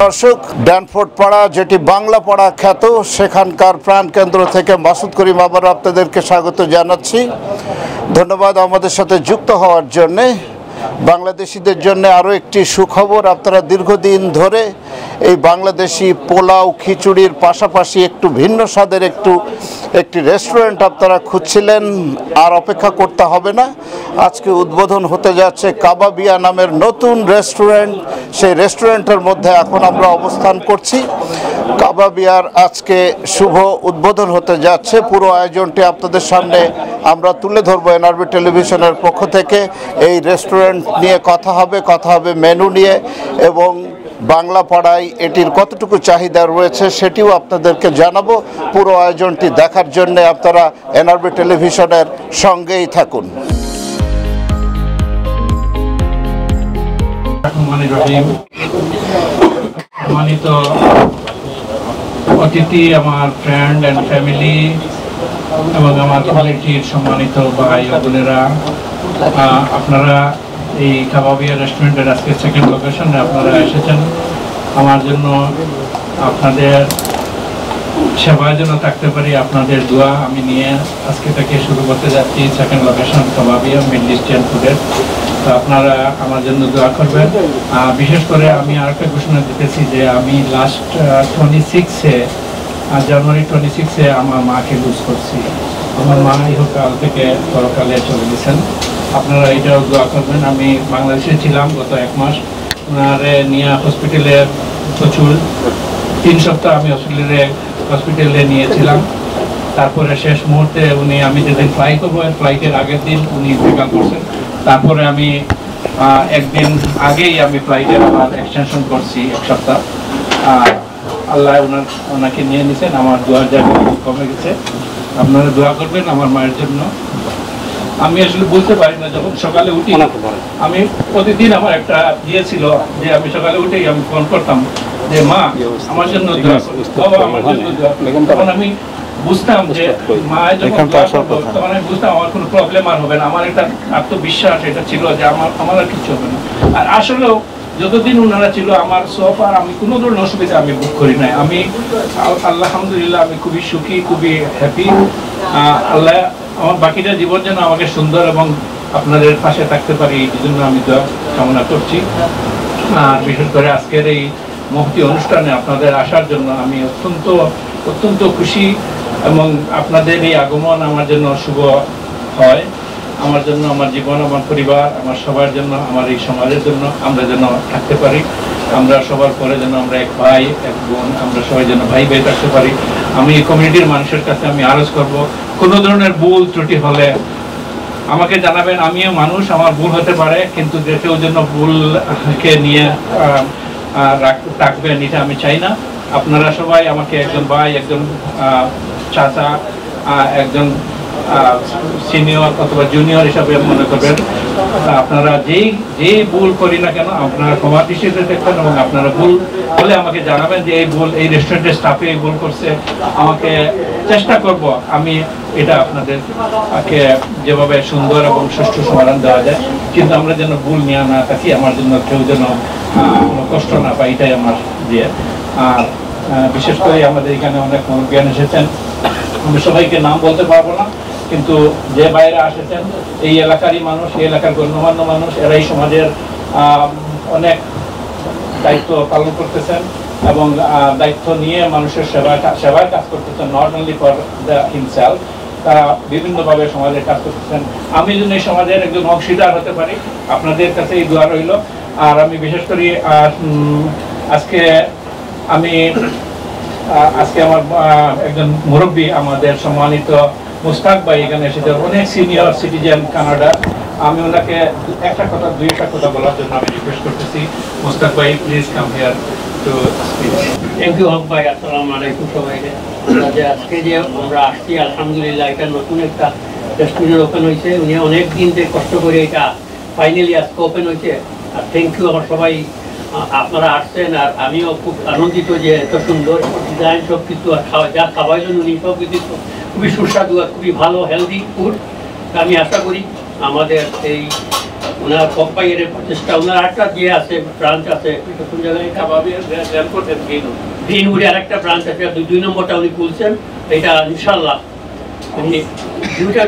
দর্শক, ড্যানফোর্ড পাড়া যেটি বাংলা পাড়া খ্যাত, সেখানকার প্রাণকেন্দ্র থেকে মাসুদ করিম আবার আপনাদেরকে স্বাগত জানাচ্ছি। ধন্যবাদ আমাদের সাথে যুক্ত হওয়ার জন্যে। বাংলাদেশিদের জন্য আরও একটি সুখবর, আপনারা দীর্ঘদিন ধরে এই বাংলাদেশি পোলাও খিচুড়ির পাশাপাশি একটু ভিন্ন স্বাদের একটি রেস্টুরেন্ট আপনারা খুঁজছিলেন, আর অপেক্ষা করতে হবে না। আজকে উদ্বোধন হতে যাচ্ছে কাবাবিয়া নামের নতুন রেস্টুরেন্ট। সেই রেস্টুরেন্টের মধ্যে এখন আমরা অবস্থান করছি। কাবাবিয়ার আজকে শুভ উদ্বোধন হতে যাচ্ছে। পুরো আয়োজনটি আপনাদের সামনে আমরা তুলে ধরবো এনআরবি টেলিভিশনের পক্ষ থেকে। এই রেস্টুরেন্ট নিয়ে কথা হবে মেনু নিয়ে, এবং বাংলা পাড়ায় এটির কতটুকু চাহিদা রয়েছে সেটিও আপনাদেরকে জানাবো। পুরো আয়োজনটি দেখার জন্য আপনারা এনআরবি টেলিভিশনের সঙ্গেই থাকুন। সম্মানিত অতিথি, আমার ফ্রেন্ড অ্যান্ড ফ্যামিলি এবং আমার কমিউনিটির সম্মানিত ভাই ও বোনেরা, আপনারা এই কাবাবিয়া রেস্টুরেন্টের আজকে সেকেন্ড লোকেশনে আপনারা এসেছেন। আমার জন্য আপনাদের সেবার জন্য থাকতে পারি, আপনাদের দোয়া আমি নিয়ে আজকে থেকে শুরু করতে যাচ্ছি সেকেন্ড লোকেশন কাবাবিয়া মিডল ইস্টার্ন ফুডের। তো আপনারা আমার জন্য দোয়া করবেন। বিশেষ করে আমি আরেকটা ঘোষণা দিতেছি যে আমি লাস্ট জানুয়ারি 26-এ আমার মাকে লুজ করছি। আমার মা ইহকাল থেকে পরকালে চলে গেছেন। আপনারা এটাও দোয়া করবেন। আমি বাংলাদেশে ছিলাম গত 1 মাস, ওনারে নিয়ে হসপিটালে প্রচুর 3 সপ্তাহ আমি হসপিটালে নিয়েছিলাম। তারপরে শেষ মুহূর্তে আমি যেদিন ফ্লাই করবো, ফ্লাইটের আগের দিন উনি ইন্তেকাল করছেন। তারপরে আমি একদিন আগেই আমি ফ্লাইটের আবার এক্সটেনশন করছি 1 সপ্তাহ। আল্লাহ ওনাকে নিয়ে নিয়েছেন। আমার দোয়ার জায়গা কমে গেছে। আপনারা দোয়া করবেন আমার মায়ের জন্য। আমি আসলে বলতে পারি না, যখন সকালে উঠি আমি প্রতিদিন আমার একটা ছিল যে আমি সকালে উঠেই আমি ফোন করতাম যে মা আমার জন্য দোয়া করো, বাবা আমার জন্য দোয়া করো। তখন আমি বুঝতাম যে মা যখন দোয়া করতো তখন আমি বুঝতাম আমার কোনো প্রবলেম আর হবে না। আমার একটা আত্মবিশ্বাস এটা ছিল যে আমার আর কিছু হবে না। আর আসলেও যতদিন ওনারা ছিল আমার সোফার আমি কোনো ধরনের অসুবিধা আমি বুক করি নাই। আমি আলহামদুলিল্লাহ আমি খুবই সুখী, খুবই হ্যাপি। আল্লাহ আমার বাকিটা জীবন যেন আমাকে সুন্দর এবং আপনাদের পাশে থাকতে পারি, এই জন্য আমি দোয়া কামনা করছি। আর বিশেষ করে আজকের এই মহতি অনুষ্ঠানে আপনাদের আসার জন্য আমি অত্যন্ত খুশি, এবং আপনাদের এই আগমন আমার জন্য শুভ হয়। আমার জন্য, আমার জীবন, আমার পরিবার, আমার সবার জন্য, আমার এই সমাজের জন্য আমরা যেন থাকতে পারি। আমরা সবার পরে যেন আমরা এক ভাই এক বোন, আমরা সবাই যেন ভাই থাকতে পারি। আমি কমিউনিটির মানুষের কাছে আমি আরজ করব, কোনো ধরনের ভুল ত্রুটি হলে আমাকে জানাবেন। আমিও মানুষ, আমার ভুল হতে পারে, কিন্তু যে কেউ যেন ভুলকে নিয়ে রাখবেন এটা আমি চাই না। আপনারা সবাই আমাকে একজন ভাই, একজন চাচা, একজন সিনিয়র অথবা জুনিয়র হিসাবে মনে করবেন। আপনারা যেই ভুল করি না কেন আপনারা ক্ষমা দৃষ্টিতে দেখবেন, এবং আপনারা ভুল হলে আমাকে জানাবেন যে এই রেস্টুরেন্টের স্টাফে এই ভুল করছে। আমাকে চেষ্টা করব আমি এটা আপনাদেরকে যেভাবে সুন্দর এবং সুষ্ঠু সমাধান দেওয়া যায়, কিন্তু আমরা যেন ভুল নিয়ে না থাকি, আমার জন্য কেউ যেন কোনো কষ্ট না পাই, এটাই আমার দিয়ে। আর বিশেষ করে আমাদের এখানে অনেক মুরব্বিয়ান এসেছেন, আমি সবাইকে নাম বলতে পারবো না, কিন্তু যে বাইরে এসেছেন এই এলাকারই মানুষ, এই এলাকার গণ্যমান্য মানুষ, এরাই সমাজের অনেক দায়িত্ব পালন করতেছেন এবং দায়িত্ব নিয়ে মানুষের সেবার কাজ করতেছেন, নট অনলি ফর হিমসেলফ। তারা বিভিন্নভাবে সমাজের কাজ করতেছেন। আমি যেন এই সমাজের একজন অংশীদার হতে পারি, আপনাদের কাছে এই দোয়া রইল। আর আমি বিশেষ করি আজকে আমার একজন মুরব্বী, আমাদের সম্মানিত মুস্তাক ভাই এখানে এসেছে, অনেক সিনিয়র সিটিজেন কানাডা। আমি ওনাকে দুই একটা কথা বলার জন্য আমি রিকোয়েস্ট করতেছি। মুস্তাক ভাই, please come here to speak. Thank you Haque ভাই। আসসালামু আলাইকুম সবাইকে। আজকে যে আমরা আসছি আলহামদুলিল্লাহ, এটা নতুন একটা রেস্টুরেন্ট ওপেন হয়েছে। উনি অনেক দিন থেকে কষ্ট করে এটা ফাইনালি আজকে ওপেন হয়েছে। আর থ্যাংক ইউ আমার সবাই, আপনারা আসছেন। আর আমিও খুব আনন্দিত যে এত সুন্দর ডিজাইন সব কিছু, আর যা খাওয়ার জন্য উনি সব কিছু খুবই সুস্বাদু আর খুবই ভালো হেলদি ফুড। আমি আশা করি আমাদের এই ওনার কম্পাইয়ের প্রচেষ্টা, ওনার আরেকটা যে আছে ব্রাঞ্চ আছে কোন জায়গায় গ্রিনউডে আরেকটা ব্রাঞ্চ আছে, 2 নম্বরটা উনি খুলছেন। এটা ইনশাল্লাহ উনি দুইটা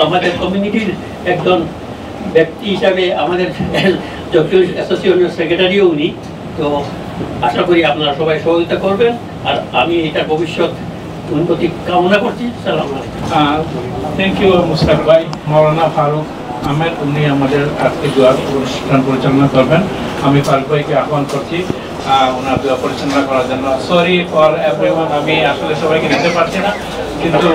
আমাদের কমিউনিটির একজন ব্যক্তি হিসাবে আমাদের অ্যাসোসিয়েশনের সেক্রেটারিও উনি। তো আশা করি আপনারা সবাই সহযোগিতা করবেন, আর আমি এটা ভবিষ্যৎ উন্নতি কামনা করছি। সালাম আলাইকুম। থ্যাংক ইউ মুস্তাক ভাই। মাওলানা ফারুক আহমেদ উনি আমাদের আজকে দোয়া অনুষ্ঠান পরিচালনা করবেন। আমি ফারুক ভাইকে আহ্বান করছি ওনার দোয়া পরিচালনা করার জন্য। সরি ফর এভরিওয়ান, আমি আসলে সবাইকে নিতে পারছি না, কিন্তু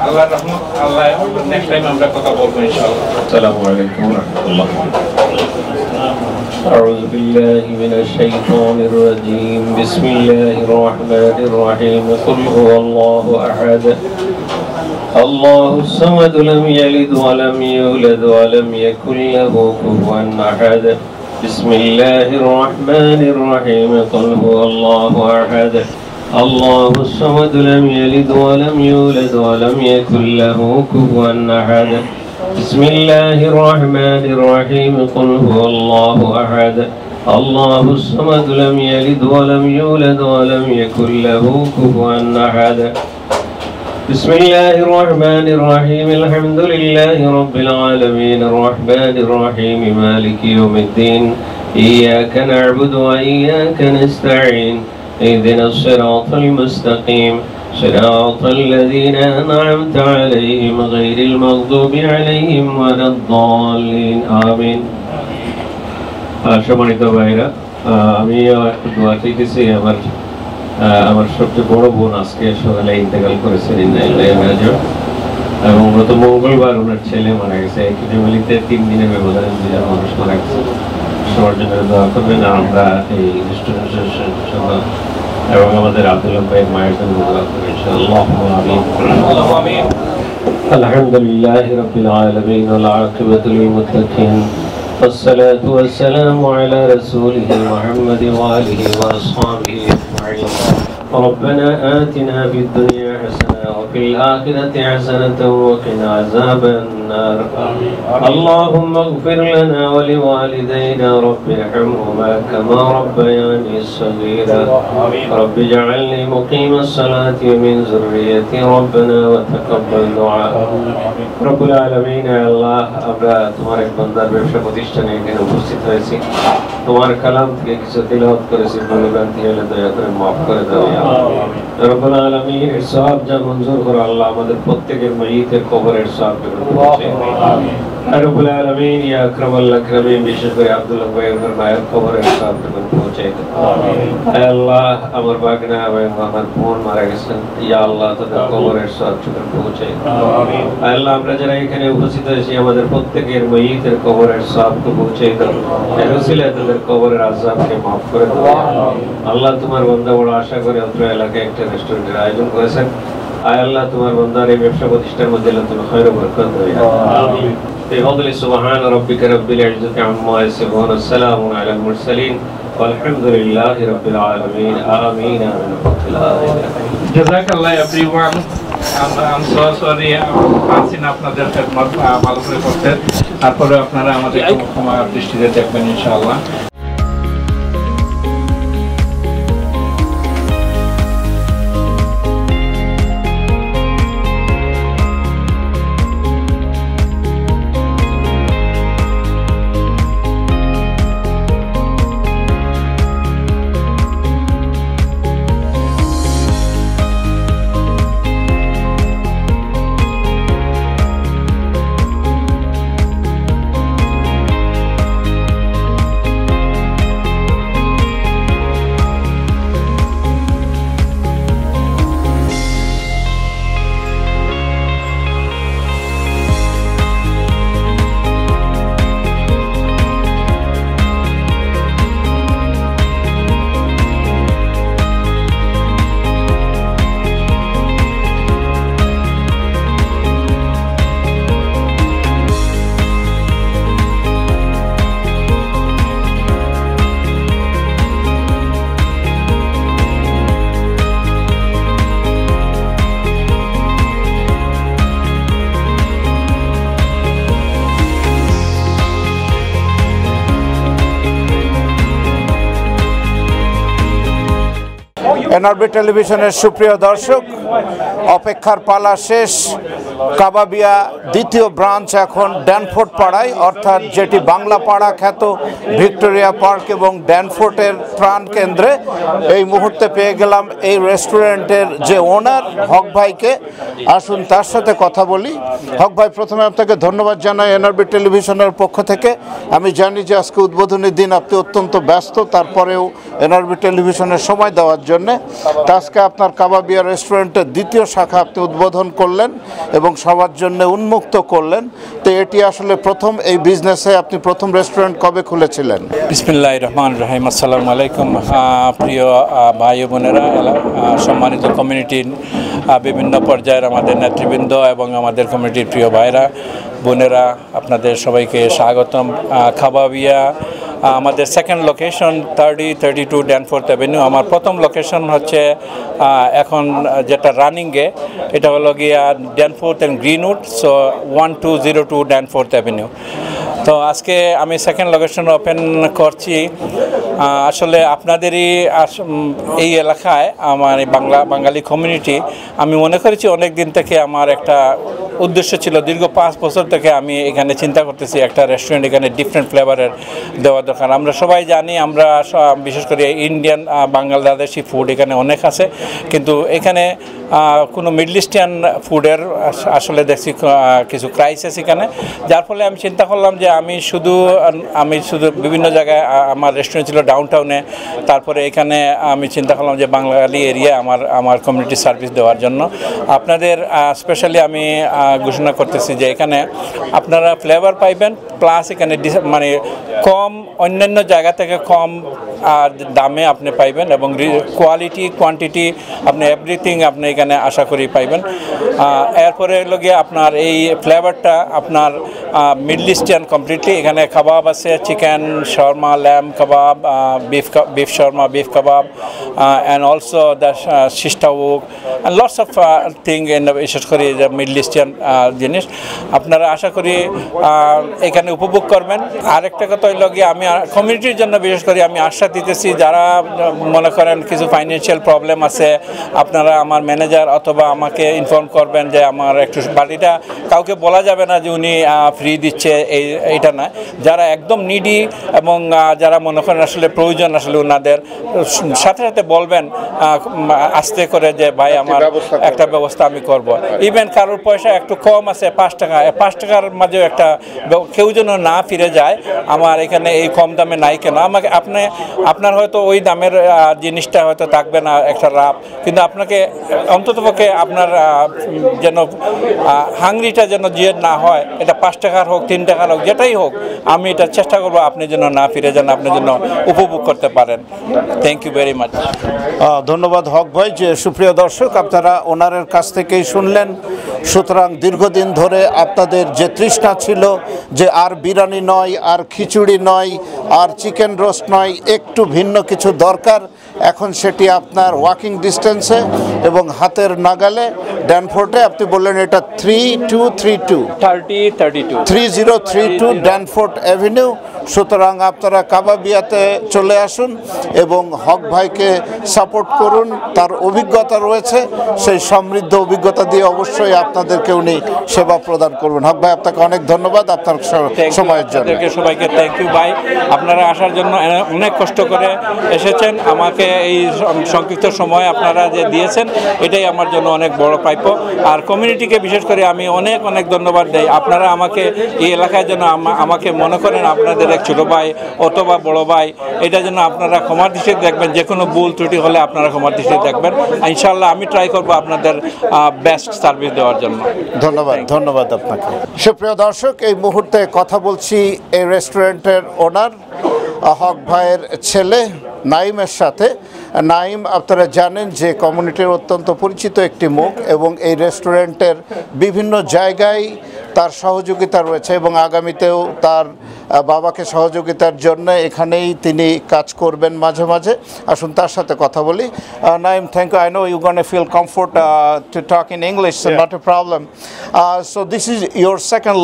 আল্লাহর রহমত, আল্লাহ নেক্সট টাইম আমরা কথা বলবো ইনশাআল্লাহ। আসসালামু আলাইকুম ওয়া রাহমাতুল্লাহ। أعوذ بالله من الشيطان الرجيم. بسم الله الرحمن الرحيم. قل هو الله أحد الله الصمد لم يلد ولم يولد ولم يكن له كفوا أحد. بسم الله الرحمن الرحيم. قل هو الله أحد الله الصمد لم يلد ولم يولد ولم يكن له كفوا أحد. بسم الله الرحمن الرحيم. قل هو الله أحد الله الصمد لم يلد ولم يولد ولم يكن له كفوا أحد. بسم الله الرحمن الرحيم. الحمد لله رب العالمين الرحمن الرحيم مالك يوم الدين إياك نعبد وإياك نستعين اهدنا الصراط المستقيم صراط الذين أنعمت عليهم غير المغضوب عليهم ولا الضالين آمين. সম্মানিত ভাইরা, আমি একটু দোয়া চাইতেছি। আমার সবচেয়ে বড় বোন আজকে সকালে ইন্তেকাল করেছেন, এবং গত মঙ্গলবার ওনার ছেলে মারা গেছে। একই ফ্যামিলিতে 3 দিনের ব্যবধানে 2জন মানুষ মারা গেছে। সবার জন্য দোয়া করবেন, আর আমরা এই স্টুডেন্টসের জন্য এবং আমাদের আব্দুল্লাহ ভাইয়ের মায়ের জন্য দোয়া করবেন ইনশাআল্লাহ। আমিন। আলহামদুলিল্লাহি রাব্বিল আলামিন ওয়াল আকিবাতু লিল মুত্তাকিন والصلاة والسلام على رسوله محمد وآله وأصحابه أجمعين. ربنا آتنا في الدنيا حسنة وفي الآخرة حسنة وقنا عذاب النار. اللهم اغفر لنا ولوالدينا رب ارحمهما كما ربياني صغيرا. رب اجعلني مقيم الصلاة ومن ذريتي ربنا وتقبل دعاء. رب العالمين الله আমরা তোমার এক বান্দার ব্যবসা প্রতিষ্ঠানে এখানে উপস্থিত হয়েছি, তোমার কালাম থেকে কিছু তিলাওয়াত করেছি, ভুলভ্রান্তি হলে দয়া করে মাফ করে দাও ইয়া আল্লাহ। রব্বুল আলামিন এর সওয়াব যা মঞ্জুর করো আল্লাহ, আমাদের প্রত্যেকের মাইয়িতের কবরের সওয়াব পৌঁছে দাও আমিন। রব্বুল আলামিন ইয়া আকরামাল আকরামিন, বিশেষ করে আব্দুল্লাহ ভাইয়ের মায়ের কবরের সওয়াব পৌঁছে দাও আমিন। হে আল্লাহ, আমার বাগনা এবং আমার বোন মারা গেছেন, ইয়া আল্লাহ তাদের কবরের সওয়াব পৌঁছে দাও আমিন। আল্লাহ আমরা যারা এখানে উপস্থিত হয়েছি আমাদের প্রত্যেকের মাইয়িতের কবরের সওয়াব পৌঁছে দাও, এর উসিলায় তাদের কবরের আযাবকে maaf করে দাও আল্লাহ। তোমার বান্দা বড় আশা করে অত্র এলাকায় একটা রেস্টুরেন্টের আয়োজন করেছেন, আয় আল্লাহ তোমার বান্দার এই ব্যবসা প্রতিষ্ঠানের মধ্যে তুমি খায়র ও বরকত দাও আমিন। বিফadli সুবহান রাব্বিকা রাব্বিল ইজ্জাতি আম্মা ইয়াসিফুন ওয়া সালামুন আলাল মুরসালিন ওয়ালহামদুলিল্লাহি রাব্বিল আলামিন আমিন। জাযাকাল্লাহ এভরিওয়ান। I'm so sorry পারছেন আপনাদের খেদমত ভালো করে করতে, তারপরে আপনারা আমাদের ক্ষমা দৃষ্টিতে দেখবেন ইনশাআল্লাহ। এনআরবি টেলিভিশনের সুপ্রিয় দর্শক, অপেক্ষার পালা শেষ। কাবাবিয়া দ্বিতীয় ব্রাঞ্চ এখন ড্যানফোর্ট পাড়ায়, অর্থাৎ যেটি বাংলা পাড়া খ্যাত ভিক্টোরিয়া পার্ক এবং ড্যানফোর্টের প্রাণ কেন্দ্রে। এই মুহূর্তে পেয়ে গেলাম এই রেস্টুরেন্টের যে ওনার হক ভাইকে। আসুন তার সাথে কথা বলি। হক ভাই, প্রথমে আপনাকে ধন্যবাদ জানাই এনআরবি টেলিভিশনের পক্ষ থেকে। আমি জানি যে আজকে উদ্বোধনের দিন, আপনি অত্যন্ত ব্যস্ত, তারপরেও এনআরবি টেলিভিশনের সময় দেওয়ার জন্যে। তা আজকে আপনার কাবাবিয়া রেস্টুরেন্টের দ্বিতীয় শাখা আপনি উদ্বোধন করলেন এবং সবার জন্য উন্মুক্ত করলেন। তো এটি আসলে প্রথম এই বিজনেসে আপনি প্রথম রেস্টুরেন্ট কবে খুলেছিলেন? বিসমিল্লাহির রহমানির রহিম। আসসালামু আলাইকুম। প্রিয় ভাই বোনেরা, সম্মানিত কমিউনিটির বিভিন্ন পর্যায়ের আমাদের নেতৃবৃন্দ এবং আমাদের কমিউনিটির প্রিয় ভাইরা বোনেরা, আপনাদের সবাইকে স্বাগতম। কাবাবিয়া আমাদের সেকেন্ড লোকেশন 3032 ড্যানফোর্থ অ্যাভিনিউ। আমার প্রথম লোকেশন হচ্ছে এখন যেটা রানিংয়ে, এটা হলো গিয়া Danforth and Greenwood, so 1202 Danforth avenue. তো আজকে আমি সেকেন্ড লোকেশন ওপেন করছি। আসলে আপনাদেরই এই এলাকায় আমার বাঙালি কমিউনিটি, আমি মনে করেছি অনেক দিন থেকে আমার একটা উদ্দেশ্য ছিল, দীর্ঘ 5 বছর থেকে আমি এখানে চিন্তা করতেছি একটা রেস্টুরেন্ট এখানে ডিফারেন্ট ফ্লেভারের দেওয়া দরকার। আমরা সবাই জানি, আমরা বিশেষ করে ইন্ডিয়ান বাংলাদেশি ফুড এখানে অনেক আছে, কিন্তু এখানে কোনো মিডল ইস্টার্ন ফুডের আসলে দেখছি কিছু ক্রাইসিস এখানে। যার ফলে আমি চিন্তা করলাম যে আমি শুধু বিভিন্ন জায়গায় আমার রেস্টুরেন্ট ছিল ডাউনটাউনে, তারপরে এখানে আমি চিন্তা করলাম যে বাঙালি এরিয়া আমার কমিউনিটি সার্ভিস দেওয়ার জন্য আপনাদের স্পেশালি আমি ঘোষণা করতেছি যে এখানে আপনারা ফ্লেভার পাইবেন, প্লাস এখানে মানে কম, অন্যান্য জায়গা থেকে কম দামে আপনি পাইবেন, এবং কোয়ালিটি কোয়ান্টিটি আপনি এভরিথিং আপনি এখানে আশা করি পাইবেন। এরপরে হলো গিয়ে আপনার এই ফ্লেভারটা আপনার মিডল ইস্টার্ন কমপ্লিটলি। এখানে কাবাব আছে, chicken Sharma, lamb kebab, beef shawarma, beef kebab, and also the shish tawuk, and lots of thing in বিশেষ করে মিডল ইস্টার্ন জিনিস আপনারা আশা করি এখানে উপভোগ করবেন। আরেকটা কথা হইল গিয়ে, আমি কমিউনিটির জন্য বিশেষ করে আমি আশ্বাস দিতেছি, যারা মনে করেন কিছু ফাইন্যান্সিয়াল প্রবলেম আছে, আপনারা আমার ম্যানেজার অথবা আমাকে ইনফর্ম করবেন যে আমার একটু বাড়িটা, কাউকে বলা যাবে না যে উনি ফ্রি দিচ্ছে, এইটা না। যারা একদম নিডি এবং যারা মনে করেন আসলে প্রয়োজন, আসলে ওনাদের সাথে সাথে বলবেন আস্তে করে যে ভাই আমার একটা ব্যবস্থা আমি করব। ইভেন কারোর পয়সা একটু কম আছে, 5 টাকা, 5 টাকার মাঝেও একটা কেউ যেন না ফিরে যায় আমার এখানে এই কম দামে নাই কেন। আমাকে আপনার হয়তো ওই দামের জিনিসটা হয়তো থাকবে না একটা লাভ, কিন্তু আপনাকে অন্ততপক্ষে আপনার যেন হাংরিটা যেন জিয়ে না হয়, এটা 5 টাকার হোক 3 টাকার হোক যেটাই হোক, আমি এটা চেষ্টা করবো আপনি যেন না ফিরে যান, আপনি যেন উপভোগ করতে পারেন। Thank you very much. ধন্যবাদ হক ভাই। যে সুপ্রিয় দর্শক, আপনারা ওনারের কাছ থেকেই শুনলেন। সুতরাং দীর্ঘদিন ধরে আপনাদের যে তৃষ্ণা ছিল যে আর বিরিয়ানি নয়, আর খিচুড়ি নয়, আর চিকেন রোস্ট নয়, একটু ভিন্ন কিছু দরকার, এখন সেটি আপনার ওয়াকিং ডিস্টেন্সে এবং হাতের নাগালে ড্যানফোর্টে। আপনি বললেন এটা 3032 ড্যানফোর্ট অ্যাভিনিউ। সুতরাং আপনারা কাবাবিয়াতে চলে আসুন এবং হক ভাইকে সাপোর্ট করুন। তার অভিজ্ঞতা রয়েছে, সেই সমৃদ্ধ অভিজ্ঞতা দিয়ে অবশ্যই আপনাদেরকে উনি সেবা প্রদান করবেন। হক ভাই, আপনাকে অনেক ধন্যবাদ আপনার সময়ের জন্য। সবাইকে থ্যাংক ইউ ভাই, আপনারা আসার জন্য অনেক কষ্ট করে এসেছেন। আমাকে এই সংক্ষিপ্ত সময় আপনারা যে দিয়েছেন, এটাই আমার জন্য অনেক বড় প্রাপ্য। আর কমিউনিটিকে বিশেষ করে আমি অনেক ধন্যবাদ দেই। আপনারা আমাকে এই এলাকায় যেন আমাকে মনে করেন আপনাদের এক ছোটো ভাই অথবা বড় ভাই, এটা যেন আপনারা ক্ষমার দৃষ্টিতে দেখবেন। যে কোনো ভুল ত্রুটি হলে আপনারা ক্ষমার দৃষ্টিতে দেখবেন। ইনশাআল্লাহ আমি ট্রাই করবো আপনাদের বেস্ট সার্ভিস দেওয়ার জন্য। ধন্যবাদ আপনাকে। সুপ্রিয় দর্শক, এই মুহূর্তে কথা বলছি এই রেস্টুরেন্টের ওনার হক ভাইয়ের ছেলে নাইমের সাথে। নাইম আপনারা জানেন যে কমিউনিটির অত্যন্ত পরিচিত একটি মুখ, এবং এই রেস্টুরেন্টের বিভিন্ন জায়গায় তার সহযোগিতা রয়েছে এবং আগামীতেও তার বাবাকে সহযোগিতার জন্য এখানেই তিনি কাজ করবেন মাঝে মাঝে। আসুন তার সাথে কথা বলি। Naim, thank you. I know you're going to feel comfort to talk in English, so not a problem. So this is your second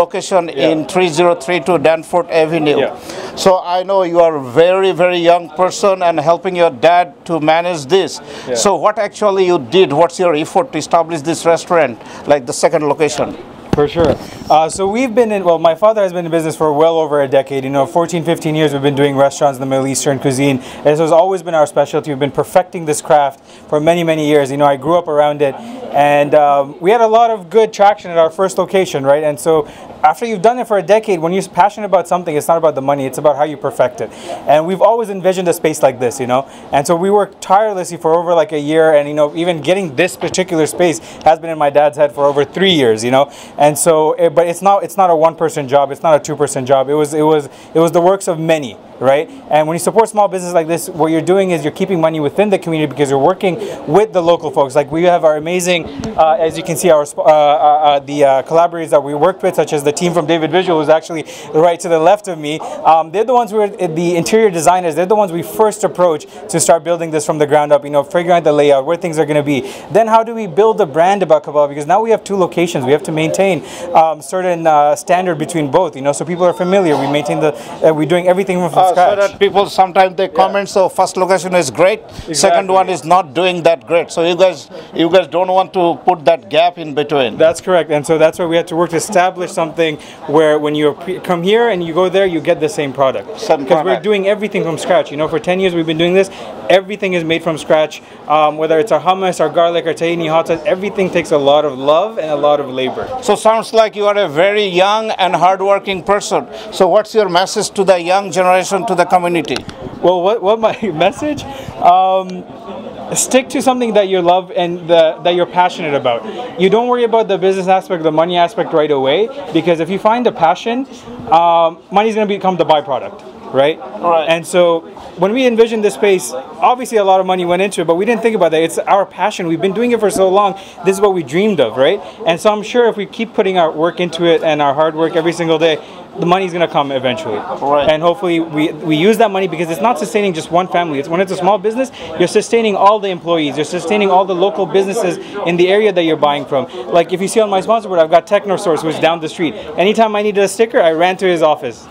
location in 3032 Danforth Avenue. So I know you are a very, very young person and helping your dad to manage this. So what actually you did? What's your effort to establish this restaurant, like the second location? For sure. So we've been in, well, my father has been in business for well over a decade. 14, 15 years we've been doing restaurants in the Middle Eastern cuisine. This has always been our specialty. We've been perfecting this craft for many, many years. I grew up around it. And we had a lot of good traction at our first location, right? And so after you've done it for a decade, when you're passionate about something, it's not about the money, it's about how you perfect it. And we've always envisioned a space like this, And so we worked tirelessly for over like a year, and even getting this particular space has been in my dad's head for over 3 years, And so, but it's not a one-person job, it's not a two-person job. It was the works of many, right? And when you support small business like this, what you're doing is you're keeping money within the community because you're working with the local folks. Like we have our amazing, as you can see, our the collaborators that we worked with, such as the team from David Visual, who's actually right to the left of me. They're the ones who are the interior designers. They're the ones we first approach to start building this from the ground up. Figuring out the layout, where things are going to be. Then how do we build a brand about kebab? Because now we have 2 locations. We have to maintain certain standard between both. So people are familiar. We maintain we're doing everything from scratch. So that people sometimes they comment, so first location is great, second one is not doing that great. So you guys don't want to put that gap in between. That's correct, and so that's why we have to work to establish something where when you come here and you go there, you get the same product. Because we're doing everything from scratch. For 10 years we've been doing this. Everything is made from scratch. Whether it's our hummus, our garlic, our tahini hot sauce, everything takes a lot of love and a lot of labor. So sounds like you are a very young and hardworking person. So what's your message to the young generation, to the community? Well, what my message? Stick to something that you love and that you're passionate about. You don't worry about the business aspect, the money aspect right away, because if you find a passion, money is going to become the byproduct. Right? And so when we envisioned this space, obviously a lot of money went into it, but we didn't think about that. It's our passion. We've been doing it for so long. This is what we dreamed of, right? And so I'm sure if we keep putting our work into it and our hard work every single day, the money is going to come eventually. And hopefully we use that money because it's not sustaining just one family. When it's a small business, you're sustaining all the employees. You're sustaining all the local businesses in the area that you're buying from. Like if you see on my sponsor board, I've got Technosource, who's down the street. Anytime I needed a sticker, I ran to his office.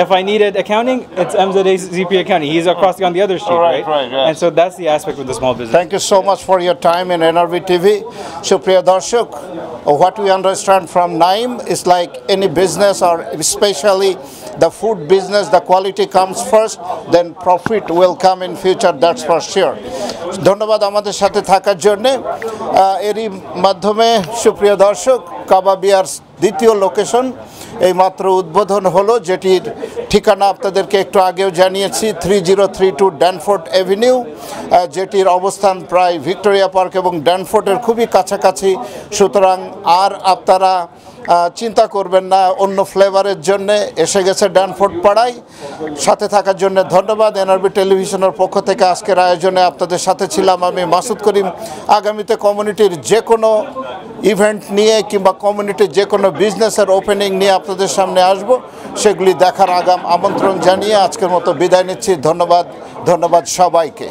If I needed accounting, it's MZAZP Accounting. He's across on the other street, right? And so that's the aspect with the small business. Thank you so much for your time in NRV TV. Supriya Darshak, what we understand from Naim is like any business, or especially the food business, the quality comes first, then profit will come in future, that's for sure. ধন্যবাদ আমাদের সাথে থাকার জন্যে। এরই মাধ্যমে সুপ্রিয় দর্শক, কাবাবিয়ার দ্বিতীয় লোকেশন এইমাত্র উদ্বোধন হলো, যেটির ঠিকানা আপনাদেরকে একটু আগেও জানিয়েছি, 3032 ড্যানফোর্ড অ্যাভিনিউ, যেটির অবস্থান প্রায় ভিক্টোরিয়া পার্ক এবং ড্যানফোর্ডের খুবই কাছাকাছি। সুতরাং আর আপনারা চিন্তা করবেন না অন্য ফ্লেভারের জন্য, এসে গেছে ড্যানফোর্ড পাড়ায়। সাথে থাকার জন্য ধন্যবাদ। এনআরবি টেলিভিশনের পক্ষ থেকে আজকের আয়োজনে আপনাদের সাথে ছিলাম আমি মাসুদ করিম। আগামীতে কমিউনিটির যে কোনো ইভেন্ট নিয়ে কিংবা কমিউনিটির যে কোনো বিজনেসের ওপেনিং নিয়ে আপনাদের সামনে আসব, সেগুলি দেখার আগাম আমন্ত্রণ জানিয়ে আজকের মতো বিদায় নিচ্ছি। ধন্যবাদ সবাইকে।